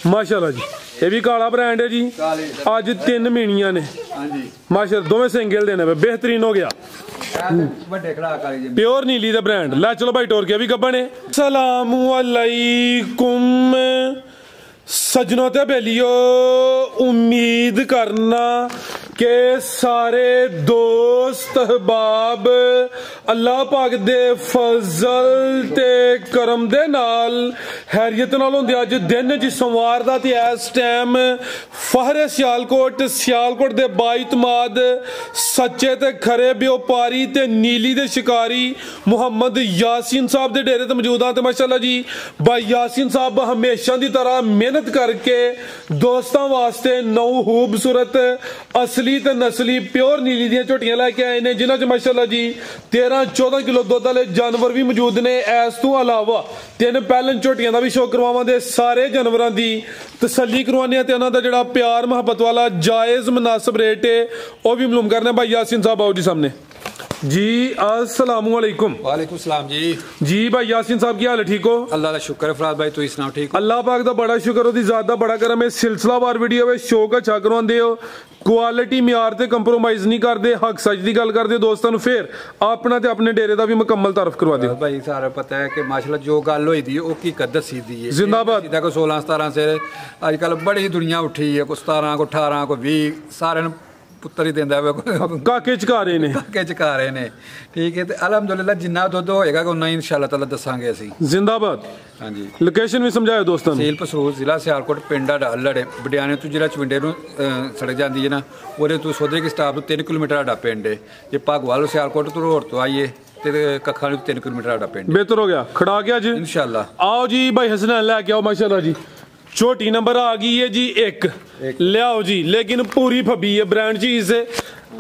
माशाल्लाह जी। ये भी काला ब्रांड है जी। अज 3 मीनियां ने माशाल्लाह, दोवें सिंगल देने पे बेहतरीन हो गया। प्योर नीली दा ब्रांड। लै चलो भाई टोर के भी गब्बा ने। सलामु अलैकुम सजनों ते बेलियो, उम्मीद करना के सारे दोस्त अहबाब अल्लाह पाक दे फजल ते करम दे नाल हैरियत नाल होंदे। अज दिन जी सोमवार दा ते इस टाइम फहरे सियालकोट दे बाइतमाद सच्चे ते खरे व्यापारी ते नीली दे शिकारी मुहम्मद यासीन साहब दे डेरे ते मौजूद हां। ते माशाल्लाह जी भाई यासीन साहब हमेशा दी तरह मेहनत करके दोस्तां वास्ते नौ खूबसूरत असली ते नस्ली प्योर नीली दी झोटियां लैके आए ने, जिन्हां च माशाल्लाह जी 13-14 किलो दुध वाले जानवर भी मौजूद ने। इस तो अलावा 3 पैलन झोटियां दा भी शो करवावांगे। सारे जानवरां दी तसल्ली करवाने ते उन्हां दा जिहड़ा प्यार मुहब्बत वाला जायज मुनासिब रेट है वह भी मालूम करना। भाई यासीन साहब आओ जी सामने जी। अस्सलाम वालेकुम। वालेकुम सलाम जी। जी भाई यासीन साहब की हाल है, ठीक हो? अल्लाह का शुक्र है फराद भाई, तुम सुनाओ ठीक हो? अल्लाह पाक दा बड़ा शुक्र, ओदी ज़ात दा बड़ा करम है। सिलसिलावार वीडियो है, शौक अच्छा करवांदे हो, क्वालिटी म्यार ते कंप्रोमाइज नहीं करते, हक सच की गल करते दोस्तों नूं। फिर अपना ते अपने डेरे का भी मुकम्मल तारफ करवा दो भाई। सारा पता है कि माशाल्लाह जो गल होई दी वो की दसी दी है। जिंदाबाद। को 16-17 से अजकल बड़ी दुनिया उठी है, को 17 को 18 को 20 सारे पुत्तर ही देंदा है, काके चका रहे ने, काके चका रहे ने। ठीक है, तो अल्हम्दुलिल्लाह जिन्ना दुध होएगा उन्ना ही इंशाअल्लाह ताला दसांगे असीं। जिंदाबाद। हाँ जी। लोकेशन भी समझाओ दोस्तों। तहसील पसरूर, जिला सियालकोट, पिंड लड़े बडियाने तो जिला चविंडे नूं सड़क जाती है ना, वो तो सोधे की स्टाफ तो 3 किलोमीटर साडा पिंड है। जे भागवाल सियालकोट तो रोड तो आइए ते कखा 3 किलोमीटर साडा पिंड। बेहतर हो गया, खड़ा गया जी इंशाअल्लाह। आओ जी भाई हसनैन लैके आओ माशाल्लाह जी। छोटी नंबर आ गई है जी एक लियाओ जी, लेकिन पूरी फबी है, ब्रांड चीज है।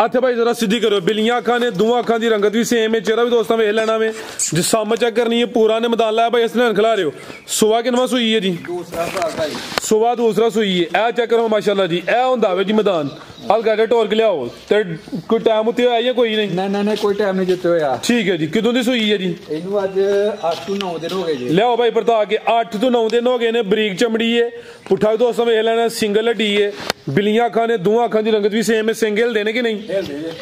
अच्छा भाई जरा सीधी करो, बिलियां अखा ने, दोवां अखा की रंगत भी सेम है, चेहरा भी दोस्तों वेख लेना में। जिसम चेक करनी है, पूरा ने मैदान लाया भाई हसनैन खिला रहे हो। सुबह किनवा सुई है जी? सुबह दूसरा सुई है। ए चेक करो माशाल्लाह जी, ए हुंदा वे जी मैदान। हल्का जा टोर के लियाओ ते कोई टाइम उत्ते होया कोई नहीं? नहीं कोई टाइम नहीं जिते होया। ठीक है जी। किदों दी सुई है जी? इनू अज 8 to 9 दिन हो गए जी। लियाओ भाई परता के 8 to 9 दिन हो गए ने। बरीक चमड़ी है, पुठा भी दोस्तों वेख लेना, सिंगल हड्डी है, बिलियां अखा ने, दोवां अखा की रंगत भी सेम है। सिंग हिलदे ने कि नहीं?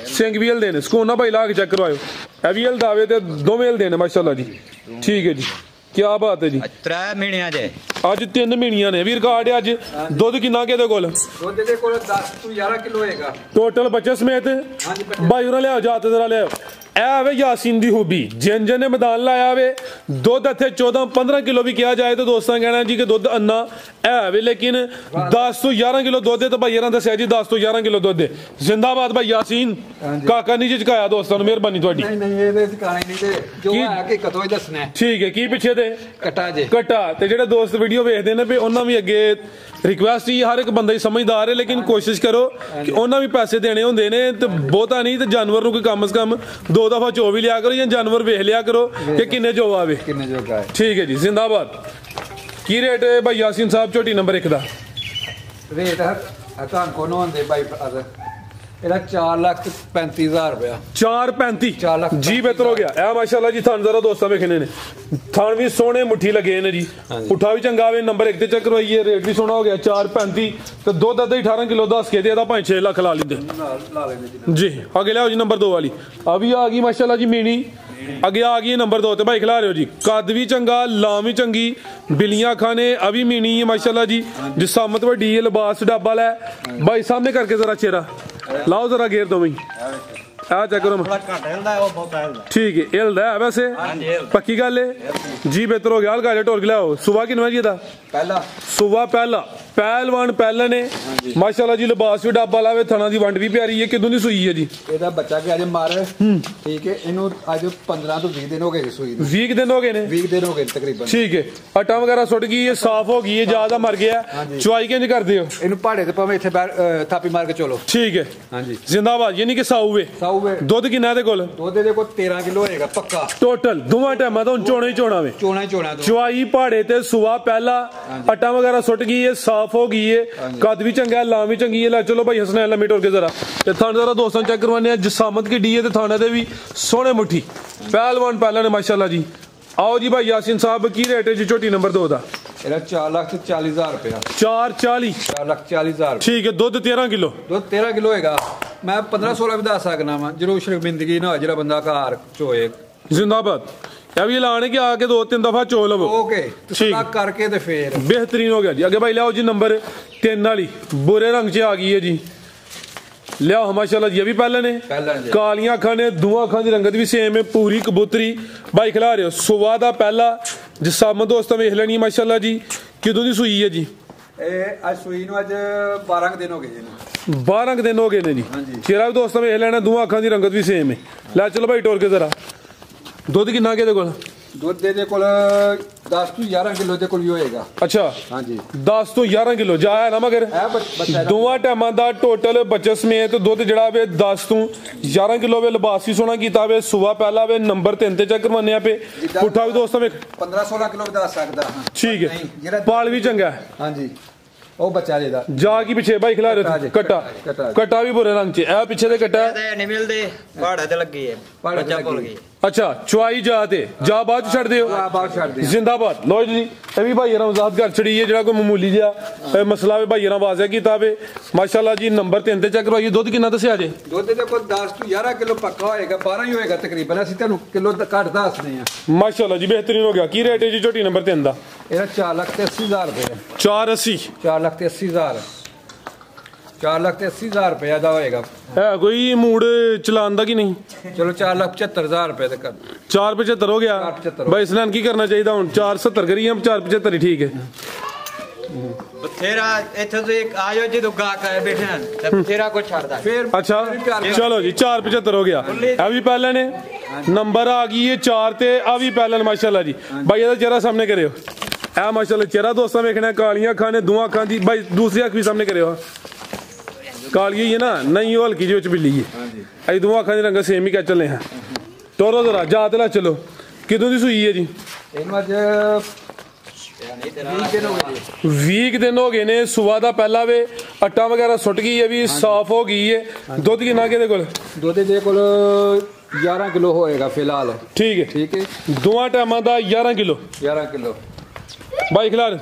सिंग भी हिलदे ने। सुकून ना भाई ला के चेक करवाओ, ए भी हिलदा वे ते दोवें हिलदे ने माशाल्लाह जी। ठीक है जी, क्या बात है जी। 3 महीने जे अज 3 महीनियां ने भी रिकॉर्ड है। अज दुध किन्ना के दे कोल? दुध दे कोल 10 to 11 किलो होएगा टोटल बच्चे समेत। भाई उन्हें लिया जाते जरा लिया। ए वे यासीन दी खूबी, जिन जिन ने मैदान लाया वे दुध इत्थे 14-15 किलो भी किया जाए तो दोस्तों कहना जी कि दुध अन्ना है वे, लेकिन 10 to 11 किलो दुध है। तो भाई दसिया जी 10 to 11 किलो दुध है। जिंदाबाद भाई यासीन। काका नहीं जी चकाया दोस्तों ने, मेहरबानी थोड़ी। ठीक है, की पिछे दे कट्टा ते जेडे दोस्त वीडियो वेखदे ने पे उन्हां भी अगे रिक्वेस्ट ही, हर एक बंदा ही समझदार है, लेकिन कोशिश करो कि उन्हां भी पैसे देने होंदे ने ते बहुता नहीं ते जानवर नूं कोई कम से कम 2 दफा चो भी लिया करो या जानवर वेख लिया करो कि किन्ने जो आवे। ठीक है जी, जिंदाबाद। की रेट है भाई यासीन साहब झोटी नंबर 1 दा? रेट है कोनो होंदे भाई एदा 4,35,000 रुपया। 4,35 जी। बेहतर हो गया। ए माशाल्लाह जी थान जरा दोस्तों वेखने ने, थान भी सोहने मुट्ठी लगे ने जी, पुठा भी चंगा वे। नंबर 1 ते चेक करवाइए, रेट भी सोहना हो गया 4,35 तो दुध अद्धा 18 किलो 10 के दे 5-6 लाख ला लेंदे जी। आगे लियाओ जी नंबर 2 वाली। अभी आ गई माशाल्लाह जी मीनी, अगे आ गई नंबर 2 ते भाई खिला रहे हो जी। कद भी चंगा, लाम भी चंगी, बिलियां खाने अभी मीनी है माशाल्लाह जी। जिसामत वड्डी है, लिबास डब्बा लै भाई सामने करके जरा चेहरा लाओ जरा गेर दो भाई। आ चेक करो। ठीक है, हिलदा है वैसे, पक्की गल है जी। बेहतर हो गया। हल्का टोर के लाओ। सुबह किन्ना जी? पहला सुबह पहला पहलवान पहले ने माशाल्लाह जी। लिबास भी डब्बा लावे, थना दी वंड भी प्यारी है। किदों दी सुई है जी? एदा बच्चा के अज मार। ठीक है, इनु अज 15 to 20 दिन हो गए सुई। 20 दिन हो गए ने? 20 दिन हो गए तकरीबन। ठीक है, अट्टा वगैरह सुट गई है, साफ हो गई है, ज्यादा मर गया। चवाई किंज करदे हो? इनु पहाड़े ते भावे इत्थे थापी मार के चलो। ठीक है, हां जी। जिंदाबाद। यानी कि साऊ वे दुध किन्ना दे कोल? दुध दे कोल 13 किलो होएगा पक्का टोटल। दोवां टाइमां तो चोणा ही चोणा वे, चोणा ही चोणा। चवाई पहाड़े ते सुबह पहला, अट्टा वगैरह सुट गई है, साफ हो गई है, कद भी चंगा है, लाम भी चंगी है। चलो भाई हसनैन लम्मी टोर के जरा थाने जरा दोस्तों चेक करवाने। जिसामत की डी है थाने दे भी सोहने मुट्ठी पहलवान पहला ने माशाल्लाह जी। आओ जी भाई यासीन साहब की रेट है जी झोटी नंबर 2 दा? ਇਹਦਾ 4,40,000 ਰੁਪਇਆ। 440 4,40,000। ਠੀਕ ਹੈ। ਦੁੱਧ 13 ਕਿਲੋ। ਦੁੱਧ 13 ਕਿਲੋ ਹੋਏਗਾ। ਮੈਂ 15-16 ਵੀ ਦੱਸ ਸਕਣਾ ਵਾ ਜਦੋਂ ਸ਼ਰਮਿੰਦਗੀ ਨਾ ਹੋਏ, ਜਿਹੜਾ ਬੰਦਾ ਘਰ ਚੋਏ। जिंदाबाद। ਇਹ ਵੀ ਐਲਾਨ ਹੈ ਕਿ ਆ ਕੇ 2-3 ਦਫਾ ਚੋ ਲਵੋ। ओके तसल्ला करके ਤੇ ਫੇਰ बेहतरीन हो गया जी। अगे भाई लियाओ जी नंबर 3 वाली बुरे रंग च आ गई है जी। लियाओ माशाल्लाह जी। ये भी पहले ने कालियां अखां ने, दुआ अखां की रंगत भी सेम है, पूरी कबूतरी भाई खिला रहे हो। सुबह का पहला जिसाम दोस्तों वेख लेनी माशाल्लाह जी। किदों की सूई है जी? ਅੱਜ ਸੂਈ ਨੂੰ ਅੱਜ 12 दिन हो गए जी। 12 दिन हो गए ने जी। चेहरा भी दोस्तों वेख लेना, दुआ अखां की रंगत भी सेम है। लै चलो भाई टोर के जरा दुध कितना के कोल? ਦੁੱਧ ਦੇ ਕੋਲ 10 ਤੋਂ 11 ਕਿਲੋ ਦੇ ਕੋਲ ਹੀ ਹੋਏਗਾ। अच्छा हाँ जी 10 ਤੋਂ 11 ਕਿਲੋ ਜਾਇਆ ਨਾ ਮਗਰ ਦੋਵਾਂ ਟਾਈਮਾਂ ਦਾ ਟੋਟਲ ਬੱਚੇ ਸਮੇਤ ਦੁੱਧ ਜਿਹੜਾ ਵੇ 10 ਤੋਂ 11 ਕਿਲੋ ਵੇ। ਲਿਬਾਸ ਵੀ ਸੋਹਣਾ ਕੀਤਾ ਵੇ। ਸੂਆ ਪਹਿਲਾ ਵੇ ਨੰਬਰ 3 ਤੇ ਚੈੱਕ ਕਰਵਾਨੇ ਆਪੇ। ਪੁੱਠਾ ਵੀ ਦੋਸਤਾਂ ਵੇ 15-16 ਕਿਲੋ ਵਧਾ ਸਕਦਾ ਹਾਂ। ਠੀਕ ਹੈ। ਪਾਲ ਵੀ ਚੰਗਾ ਹੈ। हाँ जी ਉਹ ਬੱਚਾ ਜਿਹਦਾ ਜਾ ਕੀ ਪਿੱਛੇ ਭਾਈ ਖਿਲਾ ਰਹੇ ਕਟਾ ਵੀ ਬੁਰੇ ਰੰਗ ਚ। ਇਹ ਪਿੱਛੇ ਦੇ ਕਟਾ ਨਹੀਂ ਮਿਲਦੇ ਪਹਾੜਾਂ ਤੇ ਲੱਗੀ ਹੈ। ਬੱਚਾ ਭੁੱਲ ਗਈ। अच्छा चुआई जा ते जा बाद छड़ दियो। जिंदाबाद। लो जी ये भी भाई वजाहत कर छड़ी है। कोई मामूली जिहा मसला वे भाई वाजे कीता वे माशाल्लाह जी। नंबर 3 ते चेक करवाइए। दुध कितना दस्या जे? दुध दे कोल 10 ਤੋਂ 11 किलो पक्का होएगा। 12 ही होएगा तकरीबन। ਅਸੀਂ ਤੁਹਾਨੂੰ किलो ਘੱਟ ਦੱਸਦੇ ਆ। माशाल्लाह जी बेहतरीन हो गया। की रेट है जी झोटी नंबर 3 दा? ਇਹਦਾ 4,80,000 ਰੁਪਏ। 480 4,80,000 4,80,000 ਰੁਪਏ ਦਾ ਹੋਏਗਾ। है कोई मूड चलान दा की नहीं? ਚਲੋ 4,75,000 ਰੁਪਏ ਤੱਕ 475 हो गया 475 भाई। इसने की करना चाहिए हूँ? 470 करिए हम 475 ही ठीक है। ਬਥੇਰਾ ਇੱਥੇ ਤੋਂ ਇੱਕ ਆਇਓ ਜਦੋਂ ਗਾਹਕ ਆਏ ਬੈਠੇ ਹਨ ਤੇ ਬਥੇਰਾ ਕੁਛ ਛੱਡਦਾ ਫਿਰ अच्छा चलो जी 475 हो गया। अभी पहले ने नंबर आ गई है 4 ते अभी पहले माशाल्लाह जी। भाई ये चेहरा सामने करियो। ए माशाल्लाह चेहरा दोस्तों वेखना। कालियां अखां ने, दुआ अखां दी भाई। दूसरी अख भी सामने करियो। काली है ना नहीं वो हल्की जी बिल्ली है। अभी दुआ अखां दी रंग सेम ही क्या चले हैं। टोरो जरा जात ला चलो। किदों दी सूई है जी? ਇਹਨੂੰ ਅੱਜ 20 दिन हो गए। 20 दिन हो गए ने। सुबह का पहला वे अट्टा वगैरह सुट गई है, भी साफ हो गई है। दुध कितना के कोल? ਦੁੱਧ ਦੇ ਕੋਲ 11 ਕਿਲੋ ਹੋਏਗਾ ਫਿਲਹਾਲ। ठीक है ठीक है। दोवां टाइमां दा 11 किलो 11 किलो भाई खिलार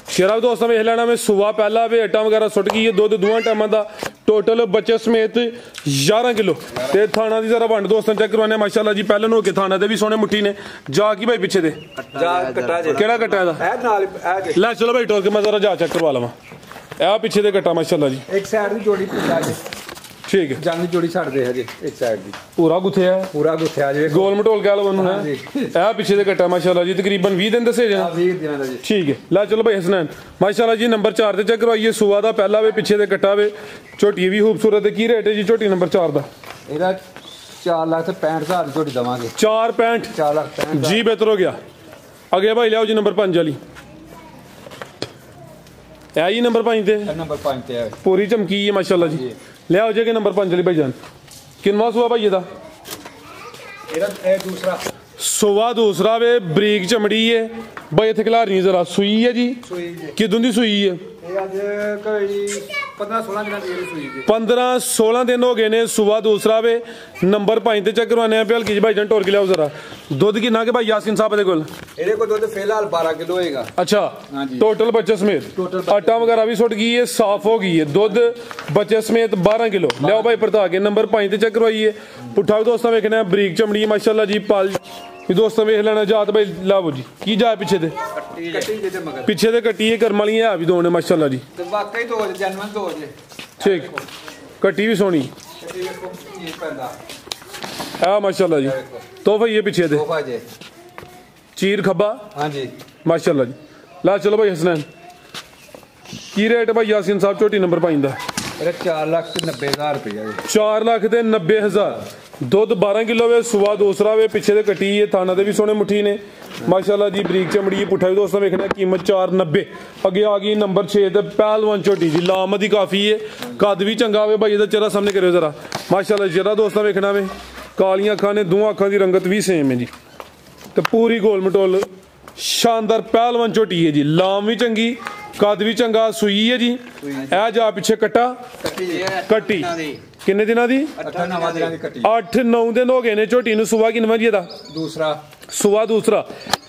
शेरा भी दोस्तों वेख लेना। मैं सुबह पहला वे अट्टा वगैरह सुट गई है। दुध दोवां टाइमां दा टोटल बच्चे समेत 11 किलो। ते थाना दी जरा वंड दोस्तों चेक करवाने माशाल्लाह जी। पहले हो के थाना दे भी सोने मुट्ठी ने जा की भाई पिछे दे ਜਾ ਕਟਾ ਜੇ केड़ा कट्टा है ਇਹ ਨਾਲ ਇਹ ਜੇ लै चलो भाई टोर के मैं जरा जा चेक करवा लवां। ए पिछे दे कट्टा माशाल्लाह जी। ਇੱਕ ਸਾਈਡ ਦੀ ਜੋੜੀ ਪੁੱਛਾ ਜੇ ठीक है। ਜੰਗ ਜੋੜੀ ਛੱਡਦੇ ਹਜੇ ਇੱਕ ਸਾਈਡ ਦੀ पूरा गुथे है ਪੂਰਾ ਗੁੱਥਿਆ ਜੇ गोल मटोल कह लो है। ए पिछे दे कट्टा माशाल्लाह जी तकरीबन 20 दिन दसे जा। 20 ਦਿਨਾਂ ਦਾ ਜੀ। ठीक है। ला चलो भाई हसनैन माशाल्लाह जी नंबर 4 ते चेक करवाइए। सुबह का पहला वे पिछे दे कट्टा वे। झोटी भी खूबसूरत है। की रेट है जी झोटी नंबर 4 का? ਇਹਦਾ 4,65,000 ਦੀ ਜੋੜੀ ਦਵਾਂਗੇ। 465 4,65,000 जी बेहतर हो गया। अगे भाई लियाओ जी नंबर 5 वाली। है जी नंबर 5 ते ਨੰਬਰ 5 ਤੇ ਹੈ। पूरी चमकी है माशाल्लाह जी। लियाओ जी के नंबर 5 वाली भाई जान। किनवा सुबह भाई दा? ਇਹਦਾ ਇਹ ਦੂਸਰਾ सुबह दूसरा वे बरीक चमड़ी है भाई। इतने खिला रही जरा सुई है जी। ਸੂਈ ਜੇ किदों दी सुई है? ਇਹ ਅੱਜ ਕੋਈ 15-16 ਦਿਨਾਂ ਦੀ ਜਿਹੜੀ ਸੂਈ ਜੇ। 15-16 दिन हो गए ने। सुबह दूसरा वे नंबर 5 ते चेक करवाने हैं हल्की जी भाई जान टोर के लियाओ जरा। दुध कितना के भाई यासीन साहब दे कोल? ਇਹਦੇ ਕੋਲ ਦੁੱਧ ਫਿਲਹਾਲ 12 ਕਿਲੋ ਹੋਏਗਾ। अच्छा हाँ जी। टोटल बच्चे समेत आटा वगैरह भी सुट गई है, साफ हो गई है। दुध बच्चे समेत 12 किलो। लियाओ भाई परता के नंबर 5 ते चेक करवाइए। पुट्ठा भी दोस्तों वेखना बरीक चमड़ी माशाल्लाह जी। पाल भी दोस्तों वेख लेना जात भाई लाओ जी। की जा पिछे दे ਕੱਟੀ ਜੇ ਤੇ ਮਗਰ पिछे दे कट्टी है कर्म वाली है भी दोने माशाल्लाह जी। ਤੇ ਵਾਕਈ ਦੋ ਜੇ ਜਨਮਨ ਦੋ ਜੇ। ठीक कट्टी भी सोनी ਕੱਟੀ ਵੇਖੋ ਕੀ ਪੈਂਦਾ। है माशाल्लाह जी। तो भाई ये पिछे दे ਤੋਹਫਾ ਜੇ। चीर खब्बा ਹਾਂਜੀ माशाल्लाह जी। ला चलो भाई हसनैन की रेट भाई यासीन साहब झोटी नंबर 5 दा? ਇਹਦਾ 4,90,000 ਰੁਪਏ ਜੀ। 4,90,000 दुध 12 किलो वे। सुबह दूसरा वे पिछे दे कटी है। थाना दे भी सोने मुट्ठी ने माशाल्लाह जी। बरीक चमड़ी है। पुट्ठा भी दोस्तों वेखना कीमत 490। अगे आ गई नंबर 6 ते पहलवान झोटी जी। लामत ही काफी है। कद भी चंगा वे भाई। चेहरा सामने करो जरा माशाल्लाह। चेहरा दोस्तों वेखना वे कालियां अखां ने, दोवां अखां की रंगत भी सेम है जी। तो पूरी गोल मटोल शानदार पहलवान झोटी है जी। लाम भी चंगी, कद भी चंगा। सुई है जी। ए जा पिछे कट्टा कट्टी किन्ने दिना दी? 8-9 दिनां ਦੀ ਕੱਟੀ। 8-9 दिन हो गए ने झोटी नूं। सुबह किन्नवां जी दा? ਦੂਸਰਾ सुबह दूसरा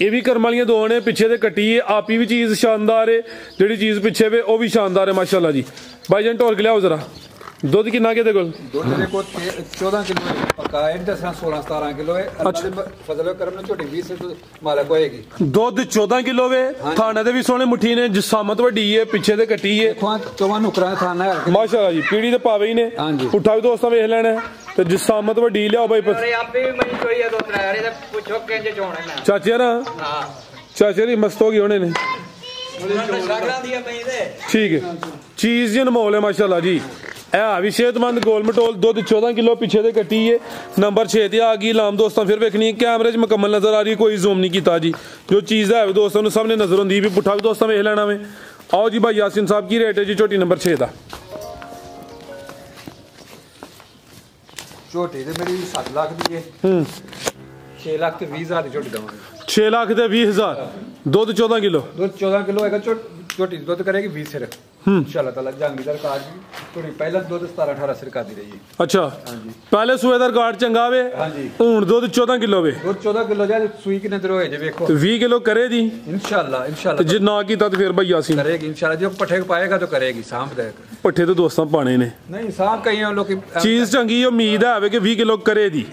ਇਹ ਵੀ ਕਰਮ ਵਾਲੀਆਂ ਦੋ ਨੇ ਪਿੱਛੇ ਤੇ ਕੱਟੀ ਹੈ ਆਪੀ ਵੀ ਚੀਜ਼ ਸ਼ਾਨਦਾਰ ਹੈ ਜਿਹੜੀ ਚੀਜ਼ ਪਿੱਛੇ ਵੇ ਉਹ ਵੀ ਸ਼ਾਨਦਾਰ ਹੈ ਮਾਸ਼ਾਅੱਲਾ ਜੀ ਭਾਈ ਜਾਨ ਢੋਲ ਕੇ ਲਿਆਓ ਜ਼ਰਾ ਦੁੱਧ ਕਿੰਨਾ ਕਿਹਦੇ ਕੋਲ ਦੁੱਧ ਦੇ ਕੋਲ 14 ਕਿਲੋ ਪੱਕਾ ਹੈ ਦੱਸਣਾ 16-17 ਕਿਲੋ ਹੈ ਅੱਛਾ ਫਜ਼ਲ ਕਰਮ ਨੇ ਝੋਟੀ 20 ਸੇ ਮਾਲਕ ਹੋਏਗੀ ਦੁੱਧ 14 ਕਿਲੋ ਵੇ ਥਾਣੇ ਦੇ ਵੀ ਸੋਹਣੇ ਮੁੱਠੀ ਨੇ ਜਿਸਾਮਤ ਵੱਡੀ ਹੈ ਪਿੱਛੇ ਤੇ ਕੱਟੀ ਹੈ ਦੇਖੋ ਚੋਵਾਂ ਨੁਕਰਾਂ ਦਾ ਥਾਣਾ ਹੈ ਮਾਸ਼ਾਅੱਲਾ ਜੀ ਪੀੜੀ ਤੇ ਪਾਵੇ ਹੀ ਨੇ ਪੁੱਠਾ ਵੀ ਦੋਸਤਾਂ ਵੇਖ ਲੈਣਾ ਤੇ ਜਿਸਾਮਤ ਵੱਡੀ ਲਿਆਓ ਬਾਈ ਆਪੇ ਵੀ ਮਈ ਚੋਈ ਆ ਦੋ ਤਰੇ ਤੇ ਪੁੱਛੋ ਕਿੰਜ ਚੋਣੇ ਨਾ ਚਾਚੇ ਨਾ ਹਾਂ ਚਾਚੇ ਦੀ ਮਸਤ ਹੋ ਗਈ ਉਹਨੇ ਨੇ ठीक है चीज जी अनमोल है माशाल्लाह जी है भी सेहतमंद गोल मटोल दुध 14 किलो पीछे से कटी है नंबर 6 ते आ गई लाम दोस्तों फिर वेखनी है कैमरे च मुकम्मल नजर आ रही कोई जूम नहीं किया जी जो चीज़ है दोस्तों सामने नजर होंगी भी पुट्ठा भी दोस्तों वेख लेना वे आओ जी भाई यासिन साहब की रेट है जी झोटी नंबर 6 का झोटी ते मेरी 7 लाख दी है 6 लाख ते 20 हज़ार दी झोटी दवांगे 6 लाख ते 20,000 दूध 14 किलो दूध 14 किलो है झोटी दूध करेगी 20 सिर इंशाल्लाह ताला जंगीदार कार्ड थोड़ी पहला दूध 17-18 सिर कर दी रही है अच्छा पहले सुबेदार कार्ड चंगा वे हुन दूध 14 किलो वे दूध 14 किलो जा सुई किने दर होए जे देखो 20 किलो करे दी इंशाल्लाह जे ना कीता तो फिर भाई यासीन करेगी इंशाल्लाह जो पट्ठे पाएगा तो करेगी सांभ देगा पट्ठे तो दोस्तों पाने ने नहीं सांभ कई लोग चीज चंगी उम्मीद है कि 20 किलो करे दी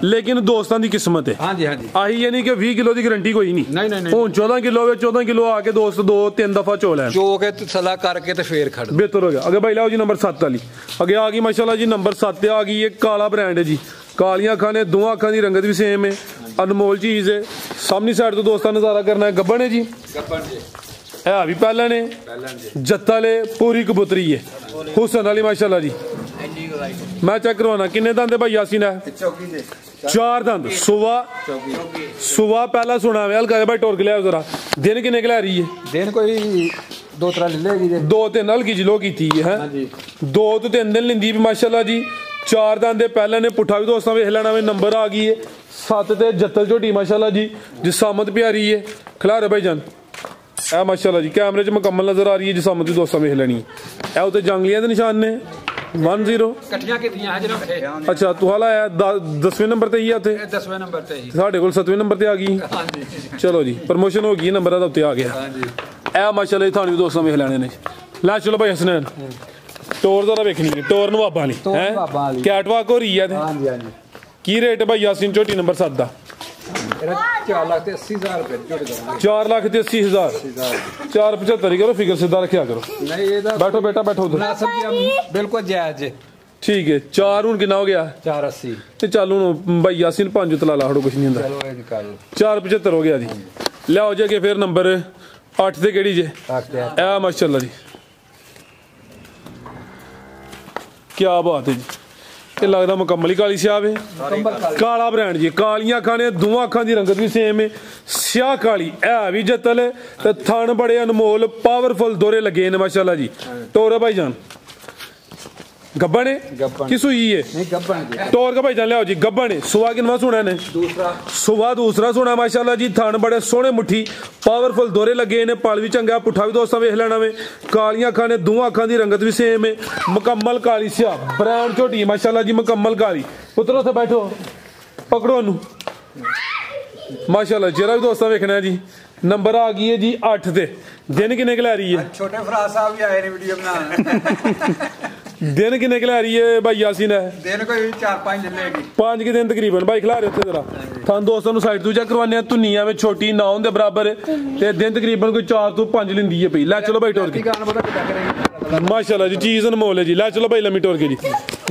लेकिन दोस्तों की किस्मत है हां जी आही यानी कि 20 किलो की गारंटी कोई नहीं हुन 14 किलो वे 14 किलो आके दोस्त 2-3 दफा चोल है जो के सलाह करके तो फिर खड़ बेहतर हो गया अगे भाई लाओ जी नंबर 7 वाली अगे आ गई माशाल्लाह जी नंबर 7 आ गई है काला ब्रांड है जी कालियां अखां ने दोवां अखां दी रंगत भी सेम है अनमोल चीज है सामने साइड तो दोस्तों नजारा करना है गब्बन है जी है भी पहले ने जत्ता ले पूरी कबूतरी है हुसन वाली माशाल्लाह जी मैं चेक करवाना किन्ने दंद भाई यासीन है 4 दंद सुबह पहला सुना वे हल्का भाई टोर के लिया जरा दिन किन्ने के लै रही है दिन कोई 2-3 ले लेगी 2-3 हल्की जी लो की है 2 तो 3 दिन लेंदी माशाल्लाह जी 4 दंद पहले ने पुट्ठा भी दोस्तों वेख लेना नंबर आ गई है 7 ते जत्तल झोटी माशाल्लाह जी जिसामत प्यारी है खिलारे भाई जान ए माशाल्लाह जी कैमरे च मुकम्मल नजर आ रही है जिसामत भी दोस्तों वेख लेनी है उते जंगलियां दे निशान ने 10 कट्ठियां कीतियां जनाब अच्छा तू हाला है 10वें नंबर ते ही आते 10वें नंबर ते ही साडे कोल 7वें नंबर ते आ गई हां जी चलो जी प्रमोशन हो गई नंबर दा उत्ते आ गया हां जी ए माशाल्लाह थानी दोस्तों वेख लेने ने ला चलो भाई हसनैन टोर जरा वेखनी है टोर नवाबा वाली हैं कैटवाक हो रही है हां जी की रेट है भाई यासीन झोटी नंबर 7 दा 4 लाख ते 80,000 रुपए झोटी दवांगे 4 लाख ते 80,000 475 करो फिगर सीधा रखा करो नहीं ये बैठो बेटा बैठो उधर मुनासिब बिल्कुल जायज है ठीक है 4 हुन कितना हो गया 480 ते चल हुन भाई यासीन 5 तला ला हड़ो कुछ नहीं हुंदा चलो ये निकाल 475 हो गया जी लियाओ जे के फिर नंबर 8 ते केड़ी जे ए माशाल्लाह जी क्या बात है जी ये लगदा मुकम्मल काली स्याह है काला ब्रांड जी कालियां अखां ने दोवां अखां दी रंगत भी सेम है स्याह काली है भी जत्तल ते थन बड़े अनमोल पावरफुल दोरे लगे ने माशाल्लाह जी टोर भाई जान गब्बन है कि सुई है नहीं गब्बन टोर का भाई जान लियाओ जी गब्बन है सुबह किनवा सुना ने दूसरा सुना माशाल्लाह जी थान बड़े सोहने मुट्ठी पावरफुल दोरे लगे ने पल भी चंगा पुट्ठा भी दोस्तों वेख लेना वे कालियां अखां ने दोवां अखां दी रंगत भी सेम है मुकम्मल काली स्याह ब्रांड झोटी माशाल्लाह जी मुकम्मल काली पुत्र उत्थे बैठो पकड़ो ओनू माशाल्लाह जरा भी दोस्तों वेखना है जी नंबर आ गई है जी 8 ते दिन किन्ने के लै रही है छोटे फराज साहब भी आए ने वीडियो बनाने दिन किन्ने के लै रही है भाई यासीन है दिन कोई 4-5 दिन लेगी 5 के दिन तकरीबन भाई खिला रहे थे जरा थान दोस्तों साइड तू चेक करवाने धुनिया में छोटी ना होंदे बराबर ते दिन तकरीबन कोई 4 तो 5 लेंदी है भाई लै चलो भाई टोर के माशाल्लाह जी चीज अनमोल है जी लै चलो भाई लम्मी टोर के जी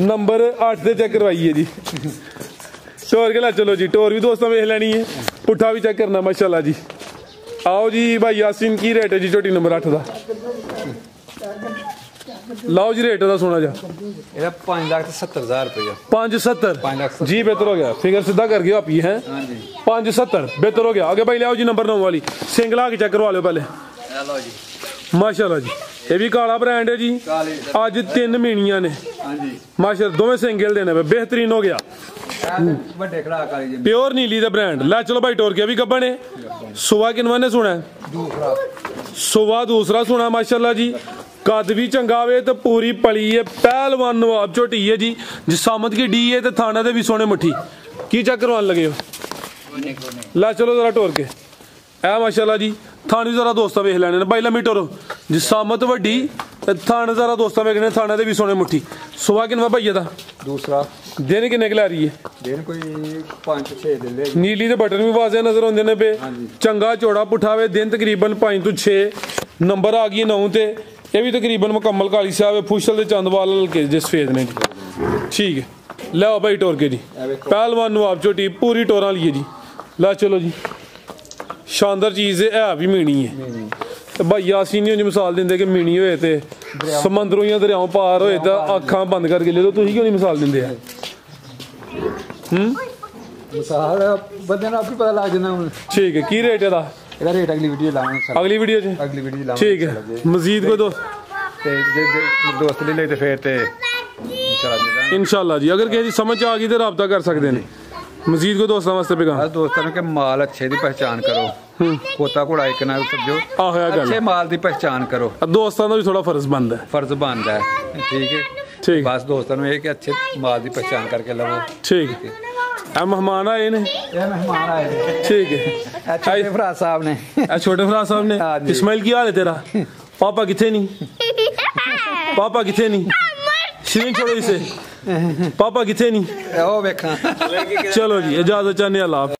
नंबर 8 ते चेक करवाइए जी टोर के लै चलो जी टोर भी दोस्तों वेख लेनी है पुट्ठा भी चेक करना माशाल्लाह जी आओ जी भाई यासीन की रेट है जी झोटी नंबर 8 दा लाओ जी रेट दा सुना जा 5,70,000 रुपया 570 जी बेहतर हो गया फिगर सीधा कर गया आप ये है 570 बेहतर हो गया आगे भाई लियाओ जी नंबर 9 वाली सिंगला के चेक करवा लो पहले माशाल्लाह जी ये भी काला ब्रांड है जी आज 3 मीनियां ने माशाल्लाह दोवें सिंगल देने पे बेहतरीन हो गया प्योर नीली दा ब्रांड ला चलो भाई टोर के भी गब्बन है सुबह किनवा ने सुना है सुबह दूसरा सुना माशाल्लाह जी कद भी चंगा वे तो पूरी पली है पहलवान नवाब झोटी है जी जिसामत की डी है तो थाना दे भी सोने मुट्ठी की चेक करवान लगे हो ला चलो जरा टोर के ਇਹ ਮਾਸ਼ਾਅੱਲਾ ਜੀ ਥਾਣ ਵੀ ਜ਼ਰਾ ਦੋਸਤਾਂ ਵੇਖ ਲੈਣੇ ਨੇ ਬਾਈ ਲੰਮੀ ਟੋਰੋ ਜਿਸਾਮਤ ਵੱਡੀ ਤੇ ਥਾਣ ਜ਼ਰਾ ਦੋਸਤਾਂ ਵੇਖਣੇ ਥਾਣਾ ਦੇ ਵੀ ਸੋਹਣੇ ਮੁੱਠੀ ਸੁਭਾ ਕਿੰਨਾ ਭਈਆ ਦਾ दूसरा ਦਿਨ ਕਿੰਨੇ ਕੁ ਲੈ ਰਹੀ ਹੈ दिन कोई 5-6 दिन ले ਨੀਲੀ ਦੇ ਬਟਨ ਵੀ ਵਾਜ਼ਿਆ ਨਜ਼ਰ ਆਉਂਦੇ ਨੇ ਪਏ ਚੰਗਾ ਚੌੜਾ ਪੁੱਠਾਵੇ ਦਿਨ ਤਕਰੀਬਨ 5 ਤੋਂ 6 ਨੰਬਰ ਆ ਗਈ 9 ਤੇ ਇਹ ਵੀ ਤਕਰੀਬਨ ਮੁਕੰਮਲ ਕਾਲੀ ਸਾਹਿਬ ਹੈ ਫੁਸ਼ਲ ਦੇ ਚੰਦਵਾਲ ਕੇ ਜਿਸ ਫੇਦ ਨੇ ਜੀ ਠੀਕ ਹੈ ਲਿਆਓ ਭਾਈ ਟੋਰ ਕੇ ਜੀ ਪਹਿਲਵਾਨ ਨਵਾਬ ਝੋਟੀ ਪੂਰੀ ਟੋਰਾਂ ਲਈਏ ਜੀ ਲੈ ਚਲੋ ਜੀ ਸ਼ਾਨਦਾਰ ਚੀਜ਼ ਹੈ ਵੀ ਮੀਣੀ ਹੈ ਤੇ ਭਾਈ ਅਸੀਂ ਨਹੀਂ ਉਂਝ ਮਿਸਾਲ ਦਿੰਦੇ ਕਿ ਮੀਣੀ ਹੋਏ ਤੇ ਸਮੁੰਦਰੋਂ ਜਾਂ ਦਰਿਆਓਂ ਪਾਰ ਹੋਏ ਤਾਂ ਅੱਖਾਂ ਬੰਦ ਕਰਕੇ ਲੈ ਲਓ ਤੁਸੀਂ ਕਿਉਂ ਨਹੀਂ ਮਿਸਾਲ ਦਿੰਦੇ ਆ मिसाल बंदे ने आपको पता लग जाना हुन ठीक है की रेट है दा ਇਹਦਾ ਰੇਟ ਅਗਲੀ ਵੀਡੀਓ ਲਾਵਾਂਗੇ ਸਰ अगली वीडियो च ਅਗਲੀ ਵੀਡੀਓ ਲਾਵਾਂਗੇ ठीक है मजीद कोई दोस्त ਤੇ ਜੇ ਦੋਸਤ ਲਈ ਤੇ ਫੇਰ ਤੇ ਇਨਸ਼ਾਅੱਲਾ इंशाल्लाह जी अगर किसी समझ आ गई तो रब्ता कर सकते हैं मजीद कोई दोस्तों वास्ते पैगाम ਹਰ ਦੋਸਤਾਂ ਨੂੰ ਕਿ ਮਾਲ ਅੱਛੇ ਦੀ ਪਹਿਚਾਨ ਕਰੋ ਕੋਤਾ ਘੋੜਾ ਇੱਕ ਨਾਲ ਸਮਝੋ ਆਹੋ ਇਹ ਗੱਲ ਅੱਛੇ ਮਾਲ ਦੀ ਪਹਿਚਾਨ ਕਰੋ दोस्तों का भी थोड़ा फर्ज बनता है ਫਰਜ਼ ਬਣਦਾ ਹੈ ਠੀਕ ਹੈ ठीक ਬਸ ਦੋਸਤਾਂ ਨੂੰ ਇਹ ਕਿ ਅੱਛੇ ਮਾਲ ਦੀ ਪਹਿਚਾਨ ਕਰਕੇ ਲਵੋ ठीक है ए मेहमान आए ने ਇਹ ਮਹਿਮਾਨ ਆਏ ਨੇ ठीक है ਅੱਛੇ ਭਰਾ ਸਾਹਿਬ ਨੇ ए छोटे भरा साहब ने हाँ जी। इस्माइल की हाल है तेरा पापा किथे नहीं पापा किथे नहीं श्रीन छोड़ो इसे पापा किथे नहीं ਉਹ ਵੇਖਾਂ चलो जी इजाजत चाहने अल्लाह